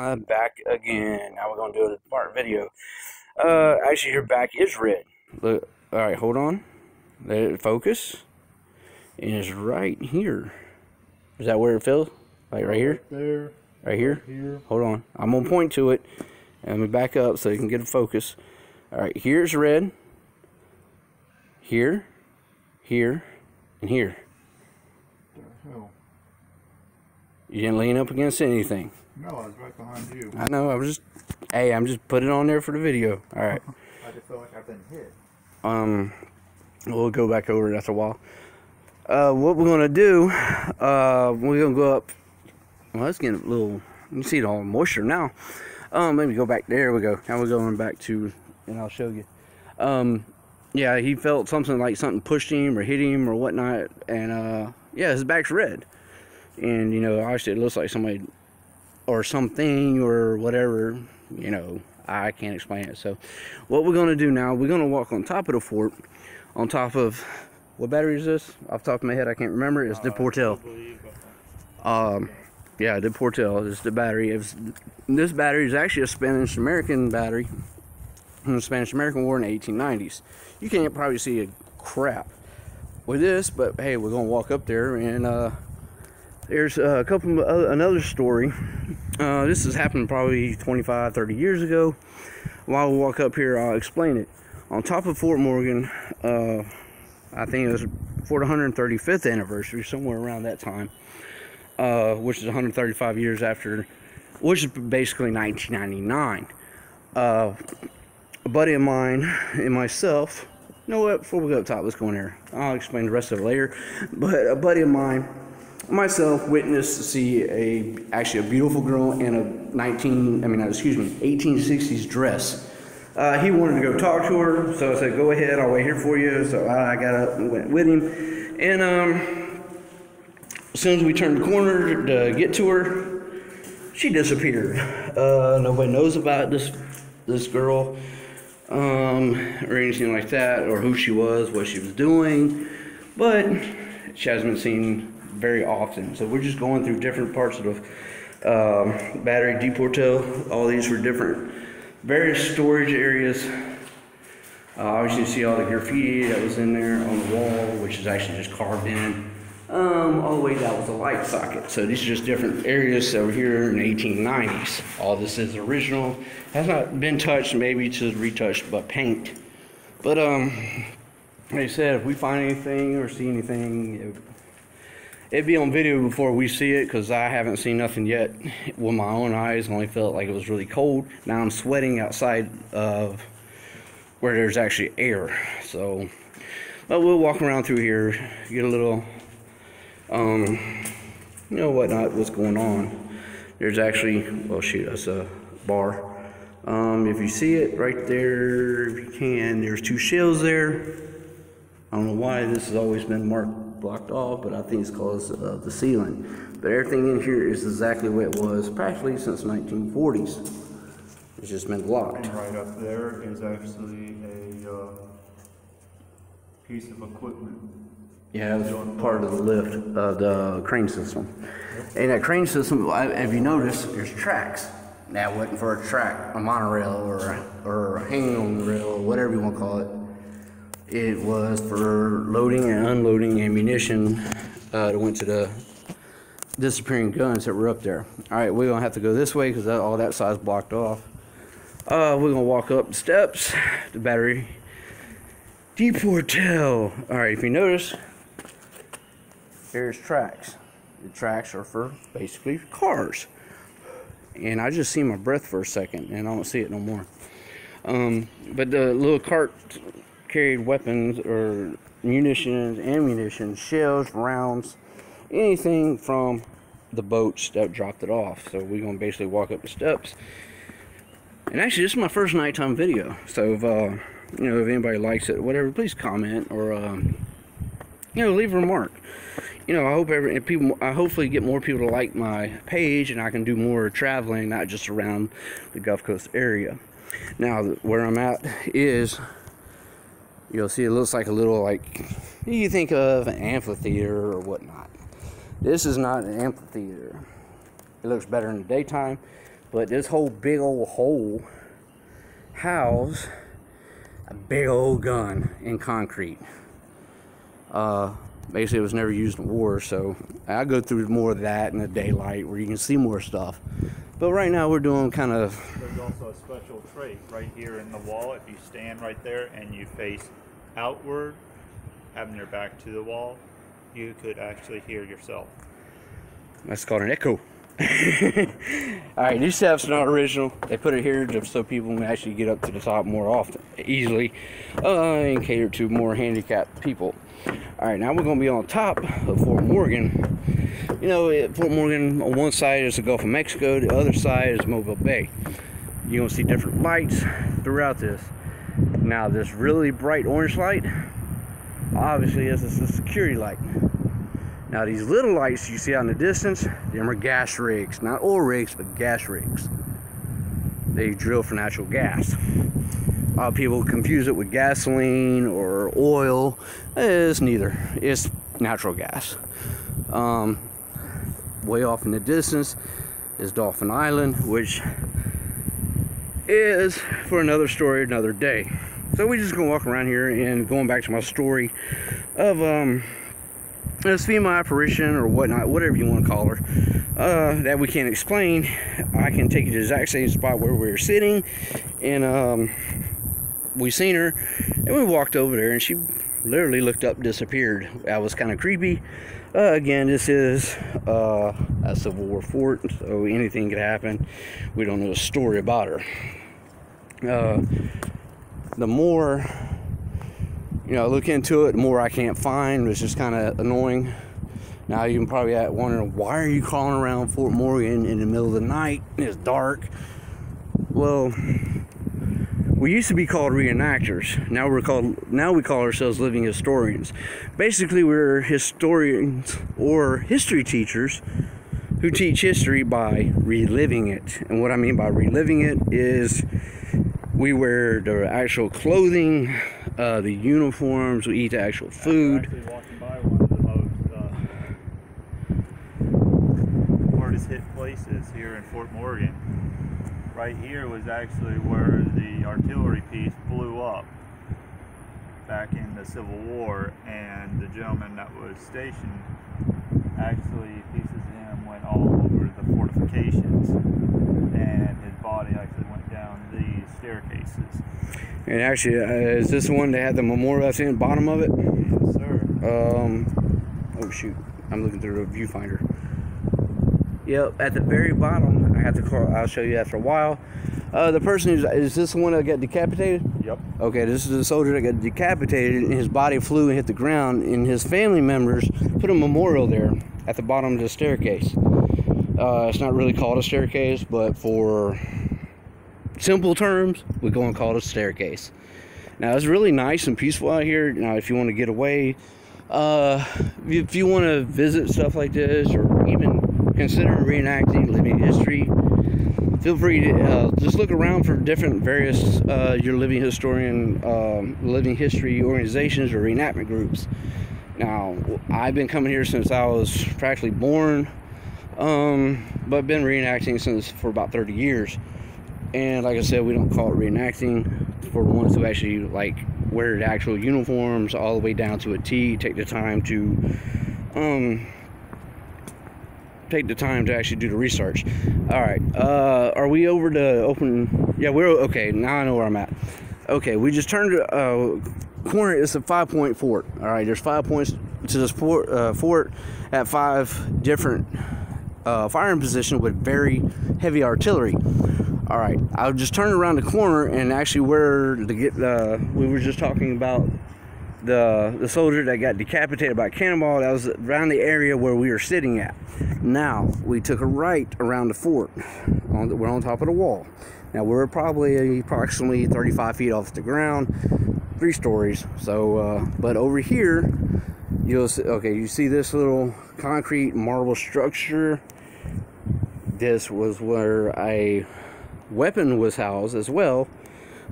I'm back again. Now we're gonna do a part video. Actually, your back is red. Look, all right, hold on. Let it focus. And it's right here. Is that where it feels? Like right here? Right there. Right here? Right here. Hold on. I'm gonna point to it. And let me back up so you can get a focus. All right, here's red. Here, here, and here. The hell? You didn't lean up against anything. No, I was right behind you. I know. I'm just putting it on there for the video. All right. I just feel like I've been hit. We'll go back over it after a while. What we're gonna do, we're gonna go up. Well, it's getting a little. You can see it all moisture now. Let me go back. There we go. Now we're going back to, and I'll show you. Yeah, he felt something like something pushed him or hit him or whatnot, and yeah, his back's red. And you know, obviously it looks like somebody or something or whatever. You know, I can't explain it. So, what we're gonna do now, we're gonna walk on top of the fort, on top of. What battery is this? Off the top of my head, I can't remember. It's Deportel. Yeah, Deportel is the battery. This battery is actually a Spanish-American battery from the Spanish-American War in the 1890s. You can't probably see a crap with this, but hey, we're gonna walk up there, and there's a couple another story. This has happened probably 25, 30 years ago. While we walk up here, I'll explain it. On top of Fort Morgan, I think it was for the 135th anniversary, somewhere around that time, which is 135 years after, which is basically 1999. A buddy of mine and myself, you know what, before we go up top, let's go in there. I'll explain the rest of it later. But a buddy of mine, myself, witnessed to see actually a beautiful girl in a 1860s dress. He wanted to go talk to her, so I said, go ahead, I'll wait here for you. So I got up and went with him. And as soon as we turned the corner to get to her, she disappeared. Nobody knows about this girl or anything like that, or who she was, what she was doing. But she hasn't been seen very often. So we're just going through different parts of the battery, Deportel. All these were different. Various storage areas. Obviously, you see all the graffiti that was in there on the wall, which is actually just carved in. All the way down was a light socket. So these are just different areas over here in the 1890s. All this is original. Has not been touched, maybe just retouched, but paint. But like I said, if we find anything or see anything, it'd be on video before we see it, because I haven't seen nothing yet with my own eyes. Only felt like it was really cold. Now I'm sweating outside of where there's actually air. So, but we'll walk around through here, get a little, you know, what's going on. There's actually, well, shoot, that's a bar. If you see it right there, if you can, there's two shells there. I don't know why this has always been blocked off, but I think it's because of the ceiling. But everything in here is exactly what it was practically since 1940s. It's just been blocked. And right up there is actually a piece of equipment. Yeah, it was part of the lift of the crane system. And that crane system, if you notice, there's tracks. That wasn't for a track, a monorail, or a hanging on the rail, or whatever you want to call it. It was for loading and unloading ammunition that went to the disappearing guns that were up there. All right, we're gonna have to go this way because all that side's blocked off. We're gonna walk up the steps, the battery. Deportel. All right, if you notice, there's tracks. The tracks are for basically cars. And I just see my breath for a second, and I don't see it no more. But the little cart carried weapons or munitions, ammunition, shells, rounds, anything from the boats that dropped it off. So we're gonna basically walk up the steps. And actually, this is my first nighttime video. So if you know, if anybody likes it, whatever, please comment or you know, leave a remark. You know, I hope I hopefully get more people to like my page, and I can do more traveling, not just around the Gulf Coast area. Now, where I'm at is, you'll see it looks like a little, like, you think of an amphitheater or whatnot. This is not an amphitheater. It looks better in the daytime, But this whole big old hole housed a big old gun in concrete. Basically, it was never used in war, so I'll go through more of that in the daylight where you can see more stuff. But right now, we're doing kind of... There's also a special trait right here in the wall. If you stand right there and you face outward, having your back to the wall, you could actually hear yourself. That's called an echo. Alright, these steps are not original. They put it here just so people can actually get up to the top more often, easily, and cater to more handicapped people. Alright, now we're going to be on top of Fort Morgan. You know, Fort Morgan, on one side is the Gulf of Mexico, the other side is Mobile Bay. You're going to see different lights throughout this. Now, this really bright orange light, obviously, this is a security light. Now, these little lights you see out in the distance, them are gas rigs. Not oil rigs, but gas rigs. They drill for natural gas. A lot of people confuse it with gasoline or oil. It's neither. It's natural gas. Way off in the distance is Dolphin Island, which is for another story, another day. So we're just gonna walk around here, and going back to my story of this female apparition or whatnot, whatever you want to call her, that we can't explain. I can take you to the exact same spot where we were sitting, and we seen her, and we walked over there, and she literally looked up, disappeared. That was kind of creepy. Again, this is a Civil War fort, so anything could happen. We don't know a story about her. The more I look into it, the more I can't find. It's just kind of annoying. Now you're probably wondering, why are you crawling around Fort Morgan in the middle of the night? It's dark. Well, we used to be called reenactors. Now we call ourselves living historians. Basically, we're historians or history teachers who teach history by reliving it. And what I mean by reliving it is we wear the actual clothing, the uniforms, we eat the actual food. We're actually walking by one of the most hardest hit places here in Fort Morgan. Right here was actually where the artillery piece blew up back in the Civil War, and the gentleman that was stationed, actually pieces of him went all over the fortifications, and his body actually went down these staircases. And actually, is this the one that had the memorial that's in the bottom of it? Yes, sir. Oh shoot, I'm looking through the viewfinder. Yep, at the very bottom, I have to call, I'll show you after a while. The person is this the one that got decapitated? Yep. Okay, this is the soldier that got decapitated, and his body flew and hit the ground, and his family members put a memorial there at the bottom of the staircase. It's not really called a staircase, but for simple terms, we're going to call it a staircase. Now, it's really nice and peaceful out here. Now, if you want to get away, if you want to visit stuff like this, or even consider reenacting living history, feel free to just look around for different various your living historian, living history organizations or reenactment groups. Now, I've been coming here since I was practically born, but I've been reenacting for about 30 years. And like I said, we don't call it reenacting for the ones who actually like wear the actual uniforms all the way down to a T, take the time to actually do the research. All right, are we over to open? Yeah, we're okay. Now I know where I'm at. Okay, we just turned corner. It's a 5-point fort. All right, there's 5 points to this fort at 5 different firing positions with very heavy artillery. All right, I'll just turn around the corner, and actually where we were just talking about the soldier that got decapitated by cannonball. That was around the area where we were sitting at. Now we took a right around the fort. We're on top of the wall. Now we're probably approximately 35 feet off the ground, 3 stories. So, but over here, you'll see, okay, you see this little concrete marble structure. This was where a weapon was housed as well,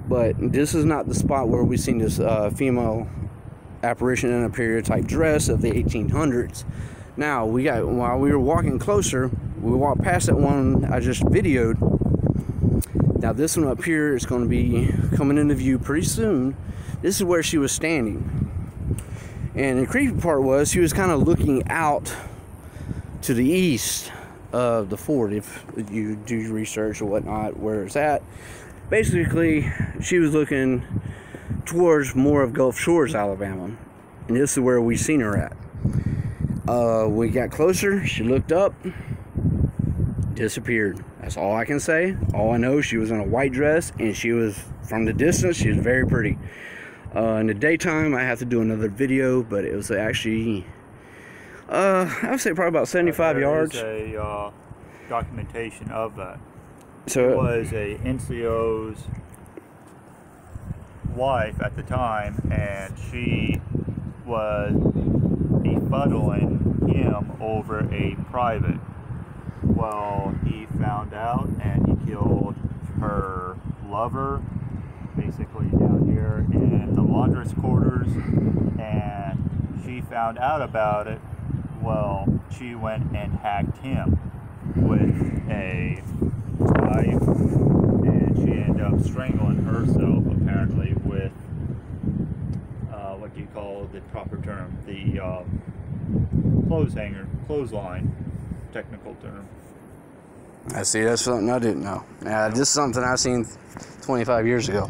but this is not the spot where we seen this female apparition in a period type dress of the 1800s. Now while we were walking closer, we walked past that one I just videoed, Now this one up here is going to be coming into view pretty soon. This is where she was standing. And the creepy part was she was kind of looking out to the east of the fort, if you do your research or whatnot, where it's at. Basically, she was looking towards more of Gulf Shores, Alabama. And this is where we seen her at. We got closer, she looked up, disappeared. That's all I can say. All I know, she was in a white dress, and she was, from the distance, she was very pretty. In the daytime, I have to do another video, but it was actually, I would say probably about 75 yards. There is a documentation of that. So it was a NCO's wife at the time, and she was befuddling him over a private. Well, he found out, and he killed her lover, basically down here in the laundress quarters, and she found out about it. Well, she went and hacked him with a knife, and she ended up strangling herself, apparently, with what do you call the proper term? The clothesline, technical term. I see, that's something I didn't know. Yeah, this is something I seen 25 years ago.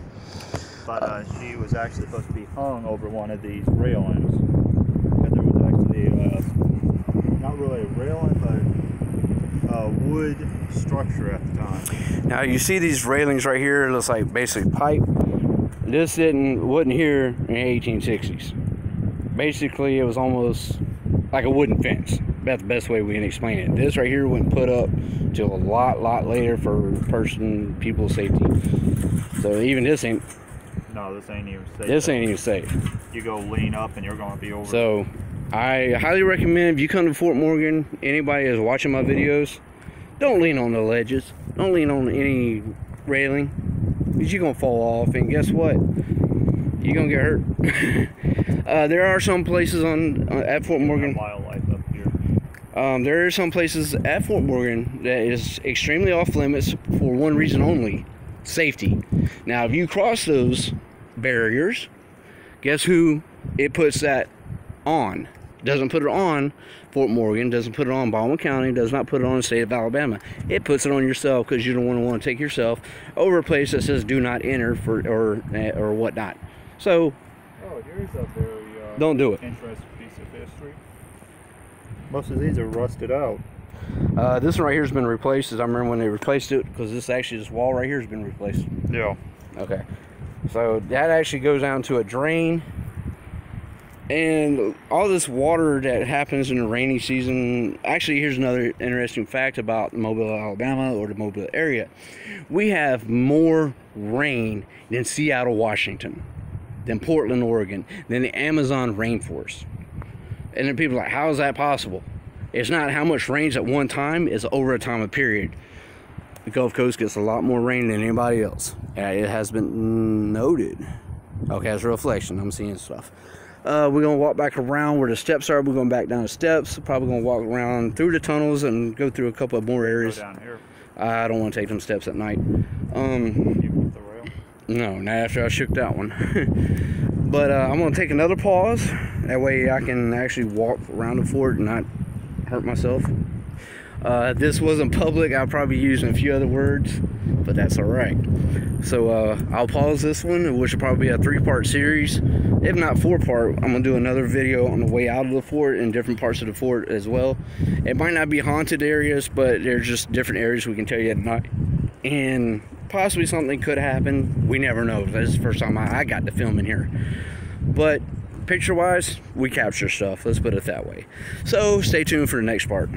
But she was actually supposed to be hung over one of these railings. And there was actually not really a railing, but a wood structure at the time. Now you see these railings right here, it looks like basically pipe. This wasn't here in the 1860s. Basically, it was almost like a wooden fence. That's the best way we can explain it. This right here wasn't put up till a lot later for people's safety. So even this ain't. No, this ain't even safe. This ain't even safe. You go lean up and you're going to be over. So I highly recommend, if you come to Fort Morgan, anybody is watching my videos, don't lean on the ledges. Don't lean on any railing, because you're going to fall off, and guess what? You're going to get hurt. There are some places at Fort Morgan. Wildlife up here. There are some places at Fort Morgan that is extremely off limits for one reason only: safety. Now, if you cross those barriers, guess who it puts that on? Doesn't put it on Fort Morgan, doesn't put it on Baldwin County, does not put it on the state of Alabama. It puts it on yourself, because you don't want to take yourself over a place that says do not enter or whatnot. So here's a very don't do it. Interesting piece of history. Most of these are rusted out. This one right here has been replaced, as I remember when they replaced it, because this wall right here has been replaced. Yeah. Okay. So that actually goes down to a drain. And all this water that happens in the rainy season, actually, here's another interesting fact about Mobile, Alabama, or the Mobile area. We have more rain than Seattle, Washington, than Portland, Oregon, than the Amazon rainforest. And then people are like, how is that possible? It's not how much rains at one time, it's over a time of period. The Gulf Coast gets a lot more rain than anybody else. It has been noted. Okay, it's a reflection, I'm seeing stuff. We're going to walk back around where the steps are. We're going back down the steps. Probably going to walk around through the tunnels and go through a couple of more areas. Go down here. I don't want to take them steps at night. You with the rail? No, not after I shook that one. But I'm going to take another pause. That way I can actually walk around the fort and not hurt myself. If this wasn't public, I'd probably be using a few other words, but that's alright. So I'll pause this one, which will probably be a 3-part series. If not 4-part, I'm going to do another video on the way out of the fort and different parts of the fort as well. It might not be haunted areas, but there's just different areas we can tell you at night. And possibly something could happen. We never know. This is the first time I got to film in here. But picture-wise, we capture stuff. Let's put it that way. So stay tuned for the next part.